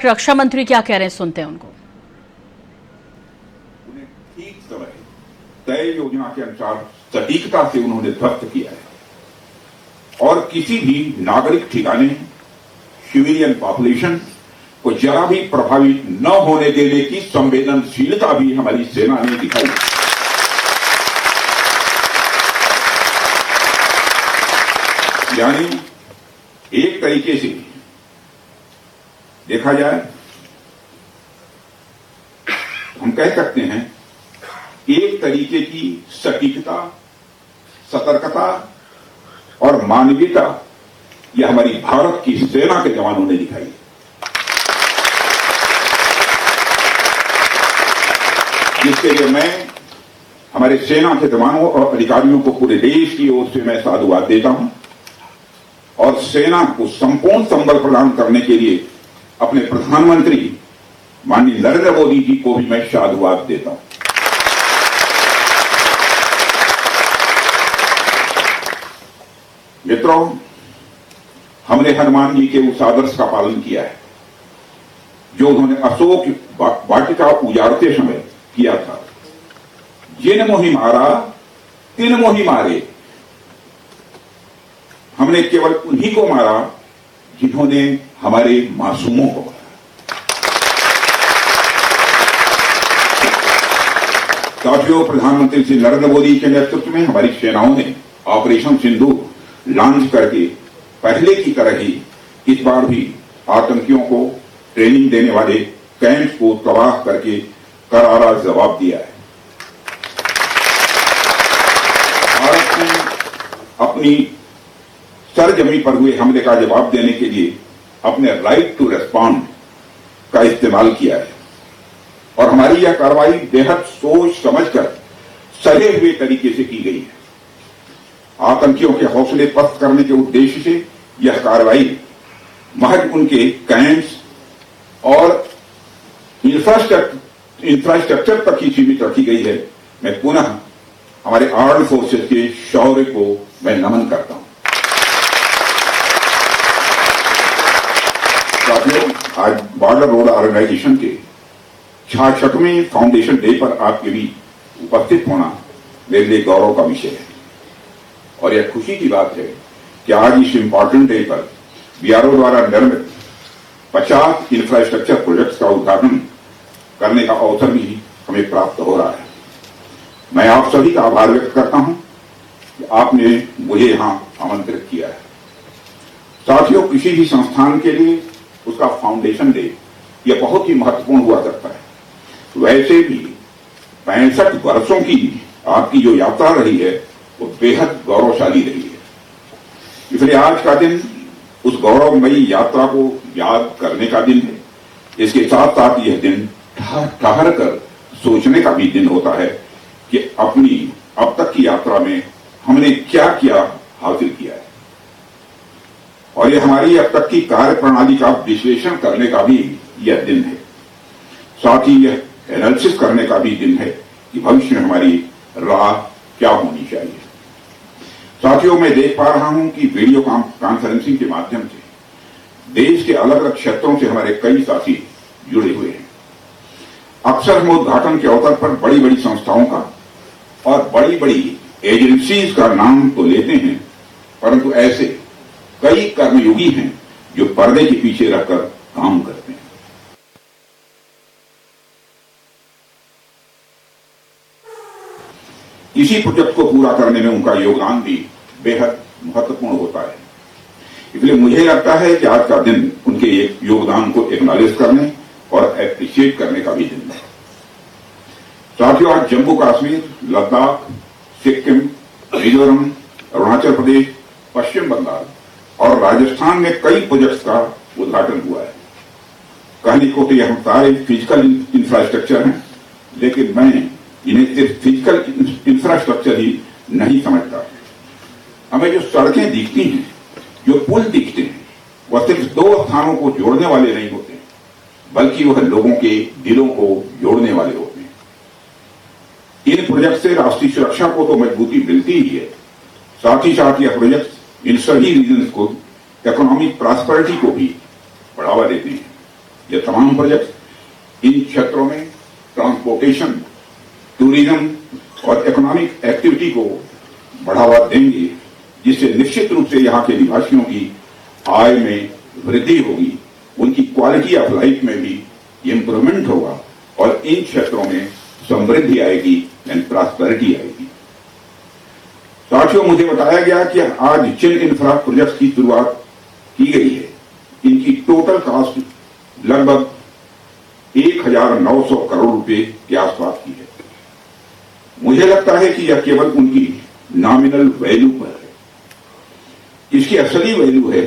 रक्षा मंत्री क्या कह रहे हैं, सुनते हैं उनको। उन्हें ठीक समय तय योजना के अनुसार सटीकता से उन्होंने ध्वस्त किया है और किसी भी नागरिक ठिकाने सिविलियन पॉपुलेशन को जरा भी प्रभावित न होने देने की संवेदनशीलता भी हमारी सेना ने दिखाई। यानी एक तरीके से देखा जाए हम कह सकते हैं एक तरीके की सटीकता, सतर्कता और मानवीयता यह हमारी भारत की सेना के जवानों ने दिखाई। जिसके लिए मैं हमारे सेना के जवानों और अधिकारियों को पूरे देश की ओर से मैं साधुवाद देता हूं और सेना को संपूर्ण संबल प्रदान करने के लिए अपने प्रधानमंत्री माननीय नरेंद्र मोदी जी को भी मैं साधुवाद देता हूं। मित्रों, हमने हनुमान जी के उस आदर्श का पालन किया है जो उन्होंने अशोक वाटिका उजाड़ते समय किया था। जिन मोहि मारा तिन मोहि मारे। हमने केवल उन्हीं को मारा जिन्होंने हमारे मासूमों को मारा। साथियों, प्रधानमंत्री श्री नरेंद्र मोदी के नेतृत्व में हमारी सेनाओं ने ऑपरेशन सिंदूर लॉन्च करके पहले की तरह ही इस बार भी आतंकियों को ट्रेनिंग देने वाले कैंप्स को तबाह करके करारा जवाब दिया है। भारत ने अपनी सरजमी पर हुए हमले का जवाब देने के लिए अपने राइट टू रेस्पॉन्ड का इस्तेमाल किया है और हमारी यह कार्रवाई बेहद सोच समझकर सहे हुए तरीके से की गई है। आतंकियों के हौसले पस्त करने के उद्देश्य से यह कार्रवाई महज उनके कैंप्स और इंफ्रास्ट्रक्चर तक ही सीमित रखी गई है। मैं पुनः हमारे आर्म्ड फोर्सेस के शौर्य को मैं नमन करता हूं। साथियों, आज बॉर्डर रोड ऑर्गेनाइजेशन के 66वें फाउंडेशन डे पर आपके भी उपस्थित होना मेरे लिए गौरव का विषय है और यह खुशी की बात है कि आज इस इंपॉर्टेंट डे पर बीआरओ द्वारा निर्मित 50 इंफ्रास्ट्रक्चर प्रोजेक्ट्स का उद्घाटन करने का अवसर भी हमें प्राप्त हो रहा है। मैं आप सभी का आभार व्यक्त करता हूं कि आपने मुझे यहां आमंत्रित किया है। साथियों, किसी भी संस्थान के लिए उसका फाउंडेशन डे यह बहुत ही महत्वपूर्ण हुआ करता है। वैसे भी 65 वर्षों की आपकी जो यात्रा रही है वो बेहद गौरवशाली रही है। इसलिए आज का दिन उस गौरवमयी यात्रा को याद करने का दिन है। इसके साथ साथ यह दिन ठहर कर सोचने का भी दिन होता है कि अपनी अब तक की यात्रा में हमने क्या क्या हासिल किया है और यह हमारी अब तक की कार्य प्रणाली का विश्लेषण करने का भी यह दिन है। साथ ही यह एनालिसिस करने का भी दिन है कि भविष्य में हमारी राह क्या होनी चाहिए। साथियों, मैं देख पा रहा हूं कि वीडियो कॉन्फ्रेंसिंग के माध्यम से देश के अलग अलग क्षेत्रों से हमारे कई साथी जुड़े हुए हैं। अक्सर हम उद्घाटन के अवसर पर बड़ी बड़ी संस्थाओं का और बड़ी बड़ी एजेंसीज का नाम तो लेते हैं, परंतु ऐसे कई कर्मयोगी हैं जो पर्दे के पीछे रहकर काम करते हैं। इसी प्रोजेक्ट को पूरा करने में उनका योगदान भी बेहद महत्वपूर्ण होता है। इसलिए मुझे लगता है कि आज का दिन उनके योगदान को एक्नॉलेज करने और एप्रिशिएट करने का भी दिन है। साथियों, आज जम्मू कश्मीर, लद्दाख, सिक्किम, मिजोरम, अरुणाचल प्रदेश, पश्चिम बंगाल और राजस्थान में कई प्रोजेक्ट्स का उद्घाटन हुआ है। कहने को तो यह सारे फिजिकल इंफ्रास्ट्रक्चर हैं, लेकिन मैं इन्हें सिर्फ फिजिकल इंफ्रास्ट्रक्चर ही नहीं समझता। हमें जो सड़कें दिखती हैं, जो पुल दिखते हैं, वह सिर्फ दो स्थानों को जोड़ने वाले नहीं होते, बल्कि वह लोगों के दिलों को जोड़ने वाले होते हैं। इन प्रोजेक्ट से राष्ट्रीय सुरक्षा को तो मजबूती मिलती ही है, साथ ही साथ यह प्रोजेक्ट इन सभी रीजन्स को इकोनॉमिक प्रॉस्पेरिटी को भी बढ़ावा देते हैं। ये तमाम प्रोजेक्ट इन क्षेत्रों में ट्रांसपोर्टेशन, टूरिज्म और इकोनॉमिक एक्टिविटी को बढ़ावा देंगे, जिससे निश्चित रूप से यहाँ के निवासियों की आय में वृद्धि होगी, उनकी क्वालिटी ऑफ लाइफ में भी इम्प्रूवमेंट होगा और इन क्षेत्रों में समृद्धि आएगी एंड प्रॉस्पेरिटी आएगी। साथियों, मुझे बताया गया कि आज जिन इंफ्रा प्रोजेक्ट्स की शुरुआत की गई है, इनकी टोटल कॉस्ट लगभग 1900 करोड़ रुपए के आसपास की है। मुझे लगता है कि यह केवल उनकी नॉमिनल वैल्यू पर है। इसकी असली वैल्यू है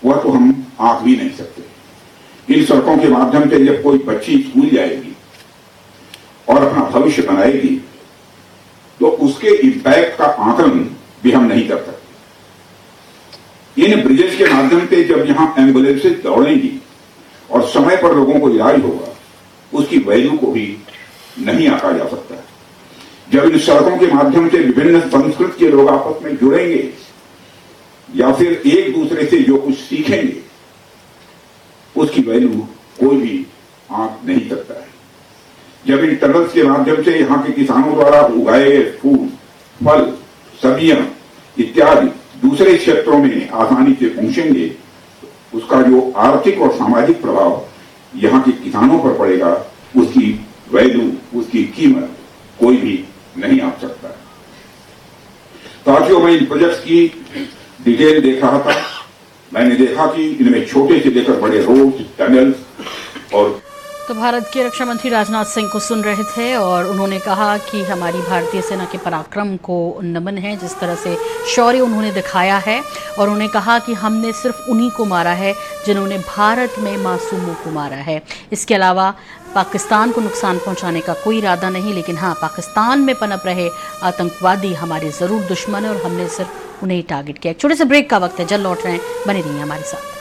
वह तो हम आंक भी नहीं सकते। इन सड़कों के माध्यम से जब कोई बच्ची स्कूल जाएगी और अपना भविष्य बनाएगी तो उसके इंपैक्ट का आकलन भी हम नहीं कर सकते। इन ब्रिजेस के माध्यम से जब यहां एम्बुलेंसेज दौड़ेंगी और समय पर लोगों को इलाज होगा, उसकी वैल्यू को भी नहीं आंका जा सकता। जब इन सड़कों के माध्यम से विभिन्न संस्कृति के लोग आपस में जुड़ेंगे या फिर एक दूसरे से जो कुछ सीखेंगे, उसकी वैल्यू कोई भी आंक नहीं सकता है। जब इन टनल्स के माध्यम से यहाँ के किसानों द्वारा उगाए गए फूल, फल, सब्जियां इत्यादि दूसरे क्षेत्रों में आसानी से पहुंचेंगे, उसका जो आर्थिक और सामाजिक प्रभाव यहाँ के किसानों पर पड़ेगा, उसकी वैल्यू, उसकी कीमत कोई भी नहीं आंक सकता। साथियों, मैं इन प्रोजेक्ट्स की डिटेल देख रहा था। मैंने देखा कि इनमें छोटे से लेकर बड़े रोड, टनल्स और तो भारत के रक्षा मंत्री राजनाथ सिंह को सुन रहे थे और उन्होंने कहा कि हमारी भारतीय सेना के पराक्रम को नमन है, जिस तरह से शौर्य उन्होंने दिखाया है। और उन्होंने कहा कि हमने सिर्फ उन्हीं को मारा है जिन्होंने भारत में मासूमों को मारा है। इसके अलावा पाकिस्तान को नुकसान पहुंचाने का कोई इरादा नहीं, लेकिन हाँ, पाकिस्तान में पनप रहे आतंकवादी हमारे ज़रूर दुश्मन है और हमने सिर्फ उन्हें टारगेट किया। एक छोटे से ब्रेक का वक्त है, जल्द लौट रहे हैं, बने रहिए हमारे साथ।